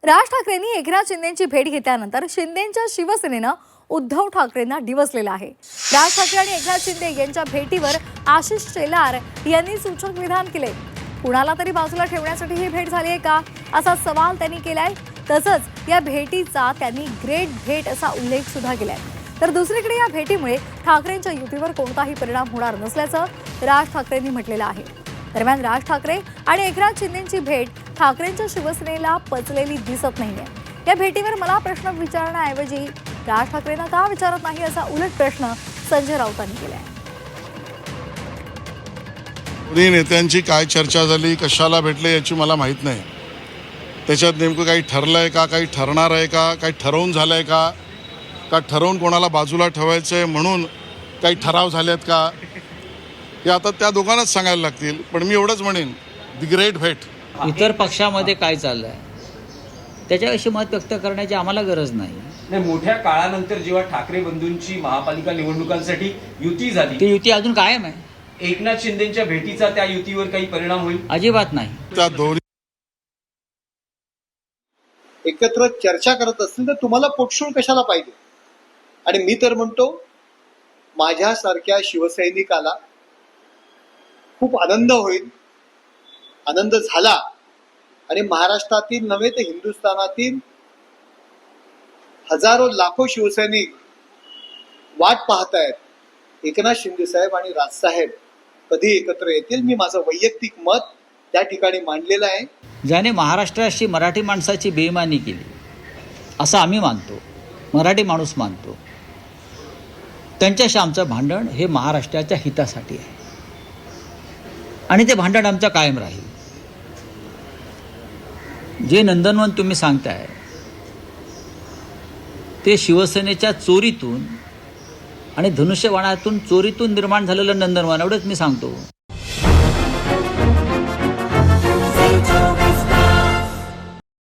राज ठाकरेंनी एकनाथ शिंदेंची भेट घेतल्यानंतर शिंदेंच्या शिवसेनेनं उद्धव ठाकरेंना डिवचलेलं आहे। राज ठाकरे आणि एकनाथ शिंदे यांच्या भेटीवर आशिष शेलार यांनी सूचक विधान केले। कुणाला तरी बाजूला ठेवण्यासाठी ही भेट झाली आहे का असा सवाल त्यांनी केलाय। तसंच या भेटीचा त्यांनी ग्रेट भेट असा उल्लेख सुद्धा केलाय। तर दुसरीकडे या भेटीमुळे ठाकरेंच्या युतीवर कोणताही परिणाम होणार नसल्याचं राज ठाकरेंनी म्हटलेलं आहे। दरम्यान राज ठाकरे आणि एकनाथ शिंदेंची भेट ठाकरेंच्या शिवसेनेला पचलेली दिसत नाहीये। या भेटीवर मला प्रश्न विचारण्याऐवजी राज ठाकरेंना का विचारत नाही असा उलट प्रश्न संजय राऊतांनी केलाय। दोन्ही नेत्यांची काय चर्चा झाली, कशाला भेटले याची मला माहित नाही। त्याच्यात नेमकं काही ठरलंय का, काही ठरणार आहे का, काही ठरवून झालंय का, का ठरवून कोणाला बाजूला ठेवायचंय म्हणून काही ठराव झालेत का, हे आता त्या दोघांनाच सांगायला लागतील। पण मी एवढंच म्हणेन, दी ग्रेट भेट। इतर पक्षामध्ये काय चाललंय त्याच्याविषयी मत व्यक्त करण्याची आम्हाला गरज नाही। मोठ्या काळानंतर जेव्हा ठाकरे बंधूंची महापालिका निवडणुकांसाठी युती झाली, ती युती अजून कायम आहे। एकनाथ शिंदेंच्या भेटीचा त्या युतीवर काही परिणाम होईल? अजिबात नाही। त्या दोन्ही एकत्र चर्चा करत असतील तर तुम्हाला पोटशूळ कशाला पाहिजे? आणि मी तर म्हणतो, माझ्यासारख्या शिवसैनिकाला खूप आनंद होईल, आनंद झाला। आणि महाराष्ट्रातील नव्हे तर हिंदुस्थानातील हजारो लाखो शिवसैनिक वाट पाहतायत एकनाथ शिंदे साहेब आणि राजसाहेब कधी एकत्र येतील। मी माझं वैयक्तिक मत त्या ठिकाणी मांडलेलं आहे। ज्याने महाराष्ट्राशी मराठी माणसाची बेईमानी केली असं आम्ही मानतो, मराठी माणूस मानतो, त्यांच्याशी आमचं भांडण हे महाराष्ट्राच्या हितासाठी आहे आणि ते भांडण आमचं कायम राहील। जे नंदनवन तुम्ही सांगताय ते शिवसेनेच्या चोरीतून आणि धनुष्यबाणातून चोरीतून निर्माण झालेलं नंदनवन, एवढंच मी सांगतो।